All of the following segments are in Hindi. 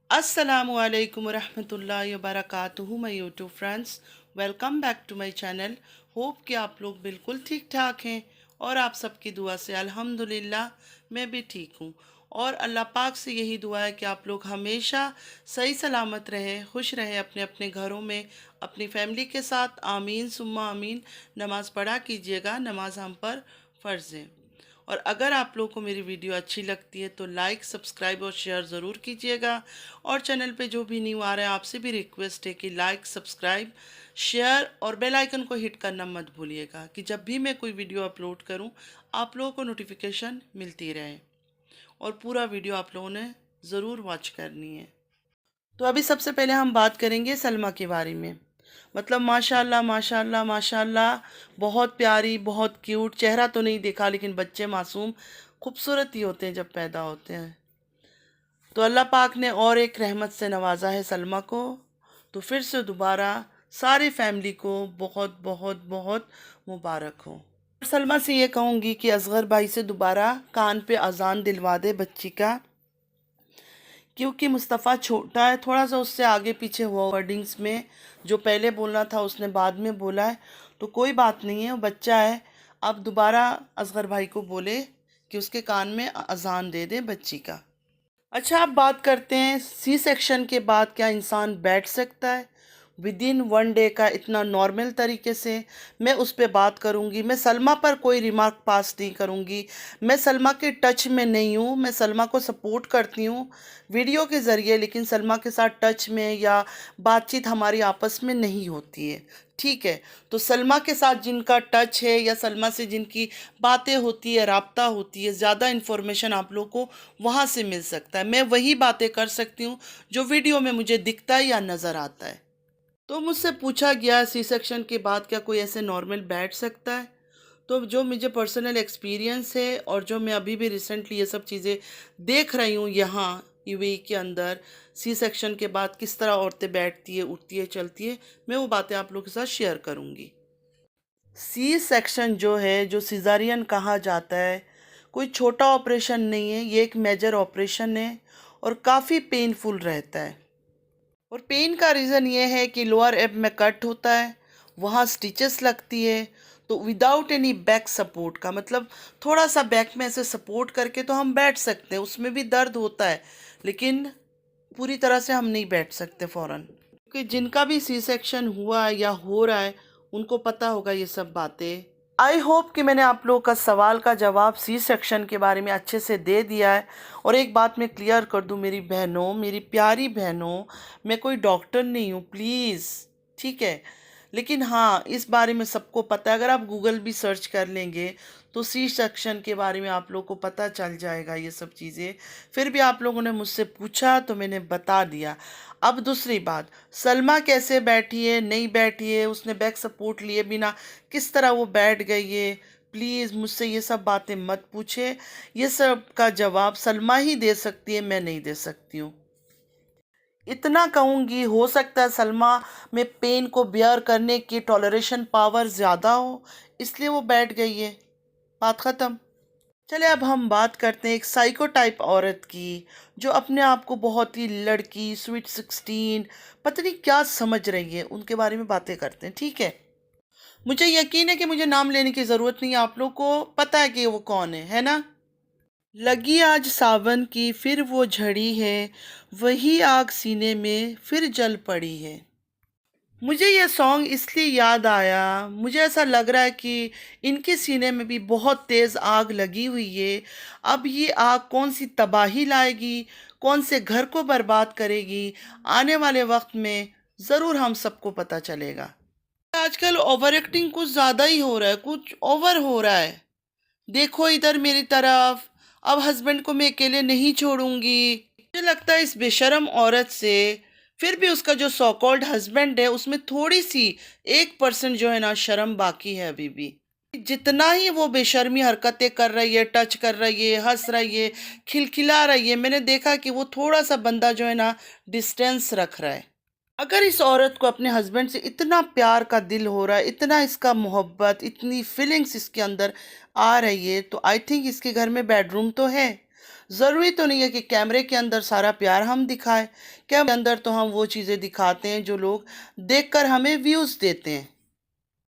अस्सलामुअलैकुम रहमतुल्लाहि व बरकातुहू my YouTube friends, welcome back to my channel. Hope कि आप लोग बिल्कुल ठीक ठाक हैं और आप सबकी दुआ से अल्हम्दुलिल्लाह मैं भी ठीक हूँ। और अल्लाह पाक से यही दुआ है कि आप लोग हमेशा सही सलामत रहे, खुश रहे अपने अपने घरों में, अपनी फैमिली के साथ। आमीन सुम्मा आमीन। नमाज़ पढ़ा कीजिएगा, नमाज हम पर फ़र्ज़ है। और अगर आप लोगों को मेरी वीडियो अच्छी लगती है तो लाइक, सब्सक्राइब और शेयर ज़रूर कीजिएगा। और चैनल पे जो भी न्यू आ रहा है आपसे भी रिक्वेस्ट है कि लाइक, सब्सक्राइब, शेयर और बेल आइकन को हिट करना मत भूलिएगा कि जब भी मैं कोई वीडियो अपलोड करूं आप लोगों को नोटिफिकेशन मिलती रहे। और पूरा वीडियो आप लोगों ने ज़रूर वॉच करनी है। तो अभी सबसे पहले हम बात करेंगे सलमा के बारे में। मतलब माशाल्लाह माशाल्लाह माशाल्लाह, बहुत प्यारी, बहुत क्यूट। चेहरा तो नहीं देखा लेकिन बच्चे मासूम खूबसूरत ही होते हैं जब पैदा होते हैं। तो अल्लाह पाक ने और एक रहमत से नवाजा है सलमा को। तो फिर से दोबारा सारी फैमिली को बहुत बहुत बहुत मुबारक हो। सलमा से ये कहूँगी कि असगर भाई से दोबारा कान पे अजान दिलवा दे बच्ची का, क्योंकि मुस्तफ़ा छोटा है, थोड़ा सा उससे आगे पीछे हुआ वर्डिंग्स में। जो पहले बोलना था उसने बाद में बोला है, तो कोई बात नहीं है, वो बच्चा है। अब दोबारा असगर भाई को बोले कि उसके कान में अजान दे दे बच्ची का। अच्छा, अब बात करते हैं सी सेक्शन के बाद क्या इंसान बैठ सकता है विद इन 1 डे का, इतना नॉर्मल तरीके से। मैं उस पर बात करूंगी। मैं सलमा पर कोई रिमार्क पास नहीं करूंगी। मैं सलमा के टच में नहीं हूँ। मैं सलमा को सपोर्ट करती हूँ वीडियो के ज़रिए, लेकिन सलमा के साथ टच में या बातचीत हमारी आपस में नहीं होती है। ठीक है, तो सलमा के साथ जिनका टच है या सलमा से जिनकी बातें होती है, राब्ता होती है, ज़्यादा इन्फॉर्मेशन आप लोग को वहाँ से मिल सकता है। मैं वही बातें कर सकती हूँ जो वीडियो में मुझे दिखता है या नज़र आता है। तो मुझसे पूछा गया सी सेक्शन के बाद क्या कोई ऐसे नॉर्मल बैठ सकता है। तो जो मुझे पर्सनल एक्सपीरियंस है और जो मैं अभी भी रिसेंटली ये सब चीज़ें देख रही हूँ यहाँ यूएई के अंदर, सी सेक्शन के बाद किस तरह औरतें बैठती है, उठती है, चलती है, मैं वो बातें आप लोगों के साथ शेयर करूँगी। सी सेक्शन जो है, जो सिजारियन कहा जाता है, कोई छोटा ऑपरेशन नहीं है, ये एक मेजर ऑपरेशन है और काफ़ी पेनफुल रहता है। और पेन का रीज़न ये है कि लोअर एब में कट होता है, वहाँ स्टिचेस लगती है। तो विदाउट एनी बैक सपोर्ट का मतलब थोड़ा सा बैक में ऐसे सपोर्ट करके तो हम बैठ सकते हैं, उसमें भी दर्द होता है, लेकिन पूरी तरह से हम नहीं बैठ सकते फ़ौरन। क्योंकि जिनका भी सी सेक्शन हुआ है या हो रहा है उनको पता होगा ये सब बातें। आई होप कि मैंने आप लोगों का सवाल का जवाब सी सेक्शन के बारे में अच्छे से दे दिया है। और एक बात मैं क्लियर कर दूं मेरी बहनों, मेरी प्यारी बहनों, मैं कोई डॉक्टर नहीं हूँ प्लीज़, ठीक है। लेकिन हाँ, इस बारे में सबको पता है। अगर आप गूगल भी सर्च कर लेंगे तो सी सेक्शन के बारे में आप लोग को पता चल जाएगा ये सब चीज़ें। फिर भी आप लोगों ने मुझसे पूछा तो मैंने बता दिया। अब दूसरी बात, सलमा कैसे बैठी है, नहीं बैठी है, उसने बैक सपोर्ट लिए बिना किस तरह वो बैठ गई है, प्लीज़ मुझसे ये सब बातें मत पूछे। ये सब का जवाब सलमा ही दे सकती है, मैं नहीं दे सकती हूँ। इतना कहूँगी, हो सकता है सलमा में पेन को बेयर करने की टॉलरेशन पावर ज़्यादा हो, इसलिए वो बैठ गई है। बात ख़त्म। चले अब हम बात करते हैं एक साइको टाइप औरत की, जो अपने आप को बहुत ही लड़की, स्वीट 16, पता नहीं क्या समझ रही है। उनके बारे में बातें करते हैं, ठीक है। मुझे यकीन है कि मुझे नाम लेने की ज़रूरत नहीं है, आप लोग को पता है कि वो कौन है ना। लगी आज सावन की फिर वो झड़ी है, वही आग सीने में फिर जल पड़ी है। मुझे ये सॉन्ग इसलिए याद आया, मुझे ऐसा लग रहा है कि इनके सीने में भी बहुत तेज़ आग लगी हुई है। अब ये आग कौन सी तबाही लाएगी, कौन से घर को बर्बाद करेगी, आने वाले वक्त में ज़रूर हम सबको पता चलेगा। आजकल ओवर एक्टिंग कुछ ज़्यादा ही हो रहा है, कुछ ओवर हो रहा है। देखो इधर मेरी तरफ, अब हस्बैंड को मैं अकेले नहीं छोड़ूंगी। मुझे लगता है इस बेशरम औरत से, फिर भी उसका जो सो कॉल्ड हस्बैंड है उसमें थोड़ी सी 1% जो है ना शर्म बाकी है अभी भी। जितना ही वो बेशर्मी हरकतें कर रही है, टच कर रही है, हंस रही है, खिलखिला रही है, मैंने देखा कि वो थोड़ा सा बंदा जो है ना डिस्टेंस रख रहा है। अगर इस औरत को अपने हस्बैंड से इतना प्यार का दिल हो रहा है, इतना इसका मोहब्बत, इतनी फीलिंग्स इसके अंदर आ रही है, तो आई थिंक इसके घर में बेडरूम तो है। ज़रूरी तो नहीं है कि कैमरे के अंदर सारा प्यार हम दिखाएं। कैमरे के अंदर तो हम वो चीज़ें दिखाते हैं जो लोग देखकर हमें व्यूज़ देते हैं।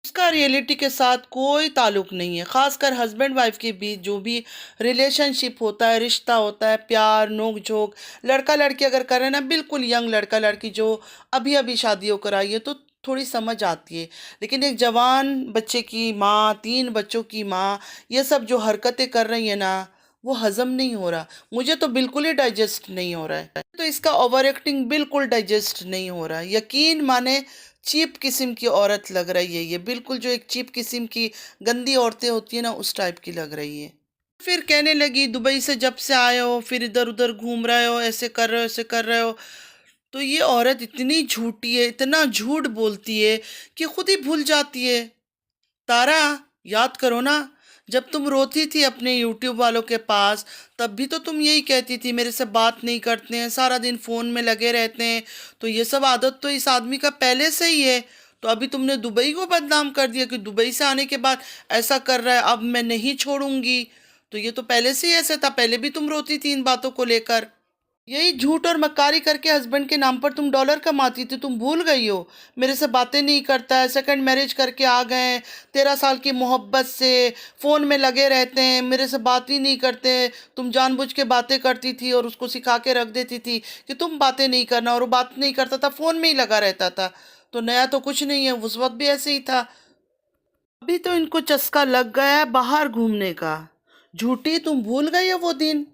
उसका रियलिटी के साथ कोई ताल्लुक नहीं है। ख़ासकर हस्बैंड वाइफ के बीच जो भी रिलेशनशिप होता है, रिश्ता होता है, प्यार, नोक-झोंक, लड़का लड़की अगर कर रहे हैं ना, बिल्कुल यंग लड़का लड़की जो अभी अभी शादी होकर आई है, तो थोड़ी समझ आती है। लेकिन एक जवान बच्चे की माँ, 3 बच्चों की माँ, ये सब जो हरकतें कर रही है ना, वो हज़म नहीं हो रहा। मुझे तो बिल्कुल ही डाइजेस्ट नहीं हो रहा है। तो इसका ओवर एक्टिंग बिल्कुल डाइजेस्ट नहीं हो रहा है। यकीन माने चीप किस्म की औरत लग रही है ये, बिल्कुल जो एक चीप किस्म की गंदी औरतें होती है ना, उस टाइप की लग रही है। फिर कहने लगी दुबई से जब से आए हो फिर इधर उधर घूम रहे हो, ऐसे कर रहे हो, ऐसे कर रहे हो। तो ये औरत इतनी झूठी है, इतना झूठ बोलती है कि खुद ही भूल जाती है। तारा, याद करो ना, जब तुम रोती थी अपने यूट्यूब वालों के पास, तब भी तो तुम यही कहती थी मेरे से बात नहीं करते हैं, सारा दिन फ़ोन में लगे रहते हैं। तो ये सब आदत तो इस आदमी का पहले से ही है। तो अभी तुमने दुबई को बदनाम कर दिया कि दुबई से आने के बाद ऐसा कर रहा है, अब मैं नहीं छोड़ूंगी। तो ये तो पहले से ही ऐसे था, पहले भी तुम रोती थी इन बातों को लेकर। यही झूठ और मक्कारी करके हस्बैंड के नाम पर तुम डॉलर कमाती थी, तुम भूल गई हो। मेरे से बातें नहीं करता है, सेकंड मैरिज करके आ गए हैं, 13 साल की मोहब्बत से फ़ोन में लगे रहते हैं, मेरे से बात ही नहीं करते। तुम जानबूझ के बातें करती थी और उसको सिखा के रख देती थी कि तुम बातें नहीं करना, और वो बात नहीं करता था, फ़ोन में ही लगा रहता था। तो नया तो कुछ नहीं है, उस वक्त भी ऐसे ही था। अभी तो इनको चस्का लग गया है बाहर घूमने का। झूठी, तुम भूल गई हो वो दिन।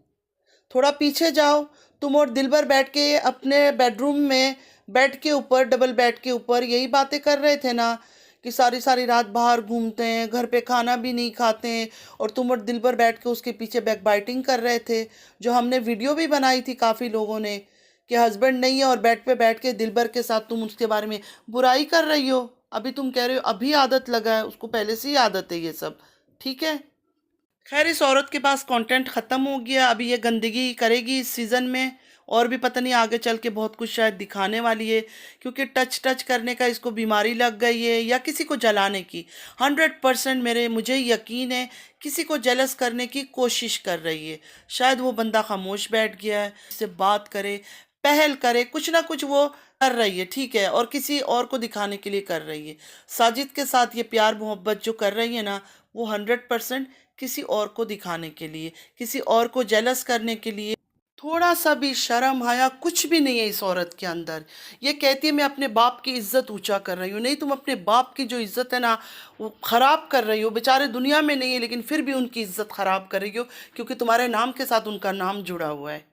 थोड़ा पीछे जाओ। तुम और दिलबर बैठ के अपने बेडरूम में, बेड के ऊपर, डबल बेड के ऊपर यही बातें कर रहे थे ना कि सारी सारी रात बाहर घूमते हैं, घर पे खाना भी नहीं खाते हैं। और तुम और दिलबर बैठ के उसके पीछे बैकबाइटिंग कर रहे थे, जो हमने वीडियो भी बनाई थी काफ़ी लोगों ने, कि हस्बैंड नहीं है और बेड पे बैठ के दिलबर के साथ तुम उसके बारे में बुराई कर रही हो। अभी तुम कह रहे हो अभी आदत लगा है, उसको पहले से ही आदत है ये सब। ठीक है, खैर इस औरत के पास कंटेंट ख़त्म हो गया। अभी ये गंदगी करेगी इस सीज़न में, और भी पता नहीं आगे चल के बहुत कुछ शायद दिखाने वाली है, क्योंकि टच टच करने का इसको बीमारी लग गई है, या किसी को जलाने की। 100% मुझे यकीन है किसी को जेलस करने की कोशिश कर रही है। शायद वो बंदा खामोश बैठ गया है, इससे बात करे, पहल करे, कुछ ना कुछ वो कर रही है, ठीक है, और किसी और को दिखाने के लिए कर रही है। साजिद के साथ ये प्यार मोहब्बत जो कर रही है ना, वो 100% किसी और को दिखाने के लिए, किसी और को जेलस करने के लिए। थोड़ा सा भी शर्म हया कुछ भी नहीं है इस औरत के अंदर। ये कहती है मैं अपने बाप की इज्जत ऊंचा कर रही हूँ। नहीं, तुम अपने बाप की जो इज्जत है ना, वो ख़राब कर रही हो। बेचारे दुनिया में नहीं है, लेकिन फिर भी उनकी इज्जत ख़राब कर रही हो, क्योंकि तुम्हारे नाम के साथ उनका नाम जुड़ा हुआ है।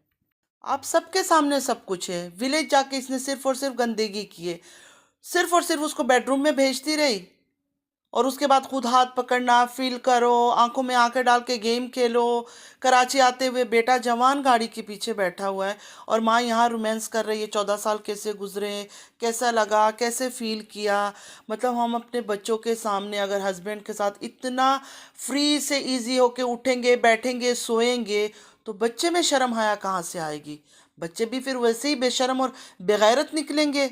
आप सबके सामने सब कुछ है। विलेज जाके इसने सिर्फ और सिर्फ गंदगी की है, सिर्फ और सिर्फ उसको बेडरूम में भेजती रही, और उसके बाद खुद हाथ पकड़ना, फील करो, आंखों में आंखें डाल के गेम खेलो। कराची आते हुए बेटा जवान गाड़ी के पीछे बैठा हुआ है, और माँ यहाँ रोमांस कर रही है। 14 साल कैसे गुजरे, कैसा लगा, कैसे फील किया। मतलब हम अपने बच्चों के सामने अगर हस्बैंड के साथ इतना फ्री से इजी होके उठेंगे, बैठेंगे, सोएंगे, तो बच्चे में शर्म हया कहाँ से आएगी। बच्चे भी फिर वैसे ही बेशर्म और बेगैरत निकलेंगे।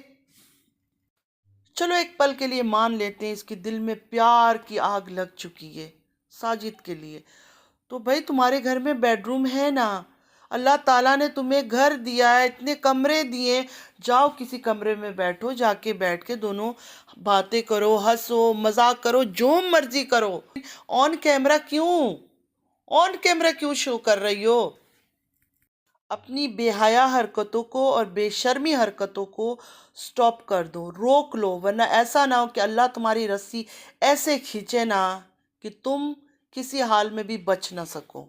चलो एक पल के लिए मान लेते हैं इसके दिल में प्यार की आग लग चुकी है साजिद के लिए। तो भाई तुम्हारे घर में बेडरूम है ना, अल्लाह ताला ने तुम्हें घर दिया है, इतने कमरे दिए। जाओ किसी कमरे में बैठो, जाके बैठ के दोनों बातें करो, हंसो, मजाक करो, जो मर्जी करो। ऑन कैमरा क्यों, ऑन कैमरा क्यों शो कर रही हो। अपनी बेहया हरकतों को और बेशर्मी हरकतों को स्टॉप कर दो, रोक लो, वरना ऐसा ना हो कि अल्लाह तुम्हारी रस्सी ऐसे खींचे ना कि तुम किसी हाल में भी बच ना सको।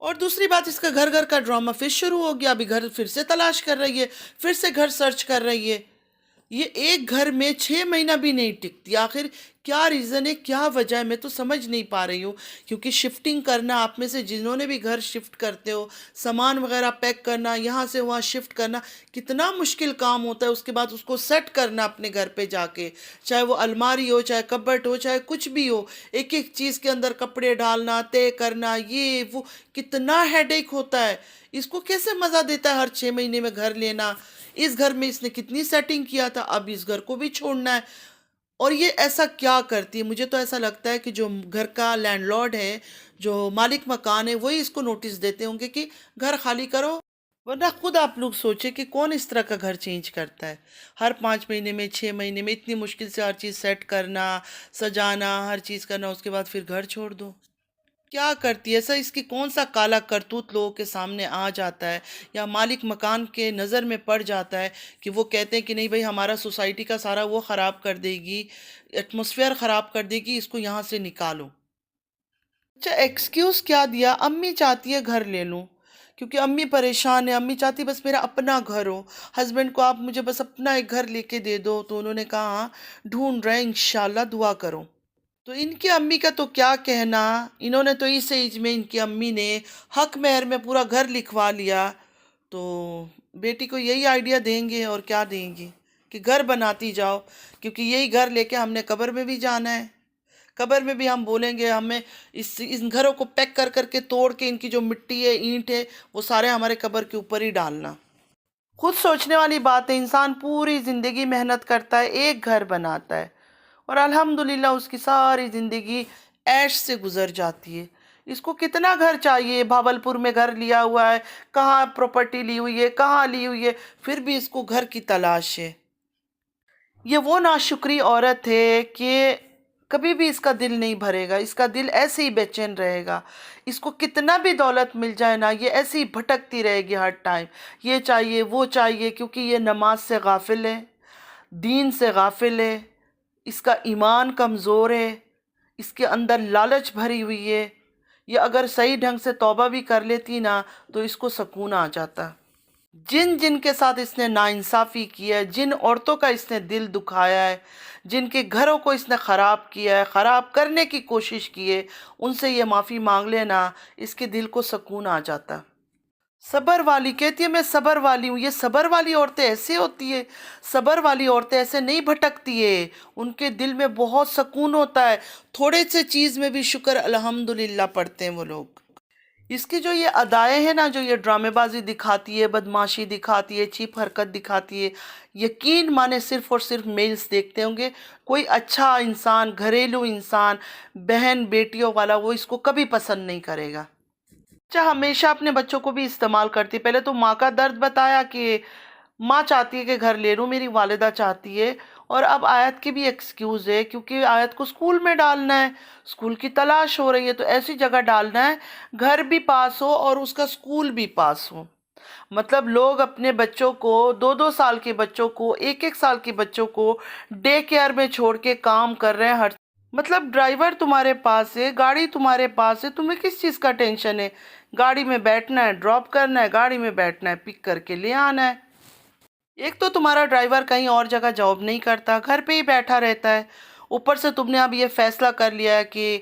और दूसरी बात, इसका घर घर का ड्रामा फिर शुरू हो गया। अभी घर फिर से तलाश कर रही है, फिर से घर सर्च कर रही है। ये एक घर में 6 महीना भी नहीं टिकती। आखिर क्या रीज़न है, क्या वजह है, मैं तो समझ नहीं पा रही हूँ। क्योंकि शिफ्टिंग करना, आप में से जिन्होंने भी घर शिफ्ट करते हो, सामान वगैरह पैक करना, यहाँ से वहाँ शिफ्ट करना, कितना मुश्किल काम होता है। उसके बाद उसको सेट करना अपने घर पे जाके, चाहे वो अलमारी हो, चाहे कबर्ट हो, चाहे कुछ भी हो, एक एक चीज़ के अंदर कपड़े डालना, तय करना, ये वो, कितना हेडेक होता है। इसको कैसे मज़ा देता है हर 6 महीने में घर लेना। इस घर में इसने कितनी सेटिंग किया था, अब इस घर को भी छोड़ना है। और ये ऐसा क्या करती है? मुझे तो ऐसा लगता है कि जो घर का लैंडलॉर्ड है, जो मालिक मकान है, वही इसको नोटिस देते होंगे कि घर खाली करो। वरना खुद आप लोग सोचे कि कौन इस तरह का घर चेंज करता है। हर 5 महीने में, 6 महीने में इतनी मुश्किल से हर चीज़ सेट करना, सजाना, हर चीज़ करना, उसके बाद फिर घर छोड़ दो। क्या करती है ऐसा? इसकी कौन सा काला करतूत लोगों के सामने आ जाता है, या मालिक मकान के नज़र में पड़ जाता है कि वो कहते हैं कि नहीं भाई, हमारा सोसाइटी का सारा वो ख़राब कर देगी, एटमॉस्फेयर ख़राब कर देगी, इसको यहाँ से निकालो। अच्छा, एक्सक्यूज़ क्या दिया? अम्मी चाहती है घर ले लूँ, क्योंकि अम्मी परेशान है, अम्मी चाहती बस मेरा अपना घर हो। हस्बैंड को आप मुझे बस अपना एक घर लेके दे दो, तो उन्होंने कहा हाँ, ढूंढ रहे हैं, इंशाल्लाह दुआ करो। तो इनकी अम्मी का तो क्या कहना, इन्होंने तो इस एज में इनकी अम्मी ने हक मेहर में पूरा घर लिखवा लिया। तो बेटी को यही आइडिया देंगे और क्या देंगी कि घर बनाती जाओ, क्योंकि यही घर लेके हमने कब्र में भी जाना है। कब्र में भी हम बोलेंगे हमें इस घरों को पैक कर करके तोड़ के इनकी जो मिट्टी है, ईंट है, वो सारे हमारे कब्र के ऊपर ही डालना। खुद सोचने वाली बात है, इंसान पूरी ज़िंदगी मेहनत करता है, एक घर बनाता है, और अल्हम्दुलिल्लाह उसकी सारी ज़िंदगी ऐश से गुजर जाती है। इसको कितना घर चाहिए? भावलपुर में घर लिया हुआ है, कहाँ प्रॉपर्टी ली हुई है, कहाँ ली हुई है, फिर भी इसको घर की तलाश है। ये वो नाशुक्री औरत है कि कभी भी इसका दिल नहीं भरेगा, इसका दिल ऐसे ही बेचैन रहेगा। इसको कितना भी दौलत मिल जाए ना, ये ऐसे ही भटकती रहेगी हर टाइम, ये चाहिए वो चाहिए, क्योंकि ये नमाज से गाफिल है, दीन से गाफिल है, इसका ईमान कमज़ोर है, इसके अंदर लालच भरी हुई है। ये अगर सही ढंग से तौबा भी कर लेती ना, तो इसको सुकून आ जाता। जिन जिन के साथ इसने नाइंसाफ़ी की है, जिन औरतों का इसने दिल दुखाया है, जिनके घरों को इसने ख़राब किया है, ख़राब करने की कोशिश की है, उनसे ये माफ़ी मांग लेना, इसके दिल को सुकून आ जाता। सबर वाली कहती है मैं सबर वाली हूँ। ये सबर वाली औरतें ऐसे होती है? सबर वाली औरतें ऐसे नहीं भटकती है, उनके दिल में बहुत सुकून होता है। थोड़े से चीज़ में भी शुक्र अल्हम्दुलिल्लाह पढ़ते हैं वो लोग। इसकी जो ये अदाएँ हैं ना, जो ये ड्रामेबाजी दिखाती है, बदमाशी दिखाती है, चीप हरकत दिखाती है, यकीन माने सिर्फ़ और सिर्फ मेल्स देखते होंगे। कोई अच्छा इंसान, घरेलू इंसान, बहन बेटियों वाला, वो इसको कभी पसंद नहीं करेगा। बच्चा हमेशा अपने बच्चों को भी इस्तेमाल करती है। पहले तो माँ का दर्द बताया कि माँ चाहती है कि घर ले लूँ, मेरी वालिदा चाहती है, और अब आयत की भी एक्सक्यूज़ है, क्योंकि आयत को स्कूल में डालना है, स्कूल की तलाश हो रही है, तो ऐसी जगह डालना है घर भी पास हो और उसका स्कूल भी पास हो। मतलब लोग अपने बच्चों को, 2-2 साल के बच्चों को, 1-1 साल के बच्चों को डे केयर में छोड़ के काम कर रहे हैं। हर मतलब ड्राइवर तुम्हारे पास है, गाड़ी तुम्हारे पास है, तुम्हें किस चीज़ का टेंशन है? गाड़ी में बैठना है, ड्रॉप करना है, गाड़ी में बैठना है, पिक करके ले आना है। एक तो तुम्हारा ड्राइवर कहीं और जगह जॉब नहीं करता, घर पे ही बैठा रहता है। ऊपर से तुमने अब ये फैसला कर लिया है कि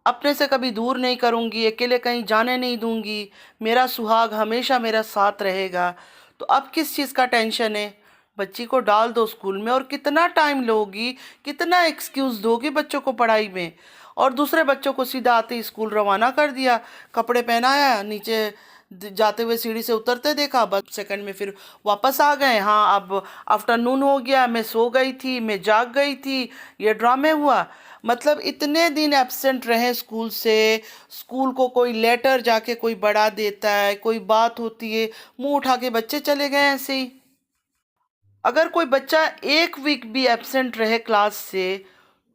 अपने से कभी दूर नहीं करूँगी, अकेले कहीं जाने नहीं दूँगी, मेरा सुहाग हमेशा मेरा साथ रहेगा। तो अब किस चीज़ का टेंशन है? बच्ची को डाल दो स्कूल में, और कितना टाइम लोगी, कितना एक्सक्यूज़ दोगी बच्चों को पढ़ाई में? और दूसरे बच्चों को सीधा आते ही स्कूल रवाना कर दिया, कपड़े पहनाया, नीचे जाते हुए सीढ़ी से उतरते देखा, बस सेकंड में फिर वापस आ गए। हाँ, अब आफ्टरनून हो गया, मैं सो गई थी, मैं जाग गई थी, ये ड्रामे हुआ। मतलब इतने दिन एब्सेंट रहे स्कूल से, स्कूल को कोई लेटर जाके कोई बड़ा देता है, कोई बात होती है, मुंह उठा के बच्चे चले गए ऐसे ही। अगर कोई बच्चा 1 वीक भी एब्सेंट रहे क्लास से,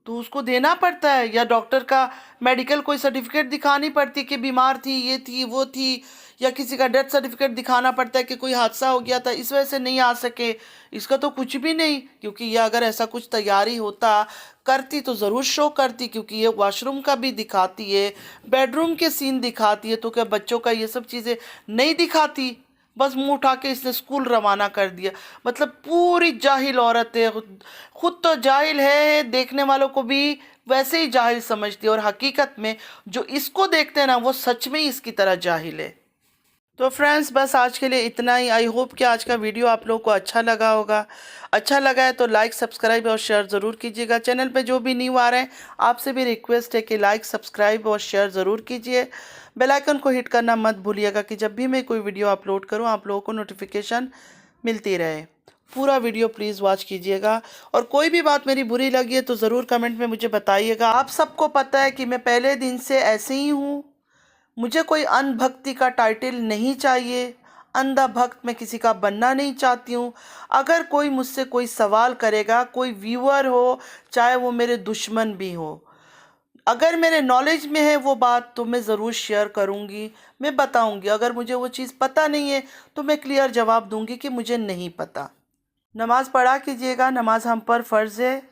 तो उसको देना पड़ता है, या डॉक्टर का मेडिकल कोई सर्टिफिकेट दिखानी पड़ती कि बीमार थी, ये थी वो थी, या किसी का डेथ सर्टिफिकेट दिखाना पड़ता है कि कोई हादसा हो गया था, इस वजह से नहीं आ सके। इसका तो कुछ भी नहीं, क्योंकि ये अगर ऐसा कुछ तैयारी होता, करती, तो ज़रूर शो करती, क्योंकि ये वॉशरूम का भी दिखाती है, बेडरूम के सीन दिखाती है, तो क्या बच्चों का ये सब चीज़ें नहीं दिखाती? बस मुंह उठा के इसने स्कूल रवाना कर दिया। मतलब पूरी जाहिल औरत है, खुद तो जाहिल है, देखने वालों को भी वैसे ही जाहिल समझती है, और हकीकत में जो इसको देखते हैं ना, वो सच में ही इसकी तरह जाहिल है। तो फ्रेंड्स, बस आज के लिए इतना ही। आई होप कि आज का वीडियो आप लोगों को अच्छा लगा होगा। अच्छा लगा है तो लाइक, सब्सक्राइब और शेयर ज़रूर कीजिएगा। चैनल पे जो भी न्यू आ रहे हैं, आपसे भी रिक्वेस्ट है कि लाइक, सब्सक्राइब और शेयर ज़रूर कीजिए। बेल आइकन को हिट करना मत भूलिएगा कि जब भी मैं कोई वीडियो अपलोड करूँ, आप लोगों को नोटिफिकेशन मिलती रहे। पूरा वीडियो प्लीज़ वॉच कीजिएगा। और कोई भी बात मेरी बुरी लगी है तो ज़रूर कमेंट में मुझे बताइएगा। आप सबको पता है कि मैं पहले दिन से ऐसे ही हूँ। मुझे कोई अनभक्ति का टाइटल नहीं चाहिए, अंधा भक्त मैं किसी का बनना नहीं चाहती हूँ। अगर कोई मुझसे कोई सवाल करेगा, कोई व्यूअर हो, चाहे वो मेरे दुश्मन भी हो, अगर मेरे नॉलेज में है वो बात तो मैं ज़रूर शेयर करूँगी, मैं बताऊँगी। अगर मुझे वो चीज़ पता नहीं है तो मैं क्लियर जवाब दूँगी कि मुझे नहीं पता। नमाज़ पढ़ा कीजिएगा, नमाज हम पर फ़र्ज़ है।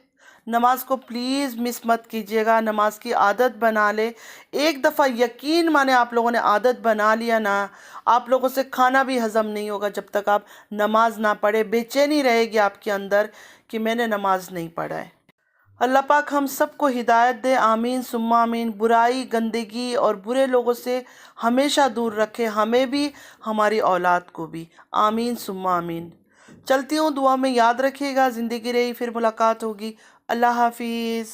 नमाज को प्लीज़ मिस मत कीजिएगा, नमाज की आदत बना ले। एक दफ़ा यकीन माने आप लोगों ने आदत बना लिया ना, आप लोगों से खाना भी हज़म नहीं होगा जब तक आप नमाज ना पढ़े। बेचैनी रहेगी आपके अंदर कि मैंने नमाज नहीं पढ़ा है। अल्लाह पाक हम सबको हिदायत दे, आमीन सुम्मा आमीन। बुराई, गंदगी और बुरे लोगों से हमेशा दूर रखे, हमें भी हमारी औलाद को भी, आमीन सुम्मा आमीन। चलती हूँ, दुआ में याद रखिएगा। ज़िंदगी रही फिर मुलाकात होगी। अल्लाह हाफिज़।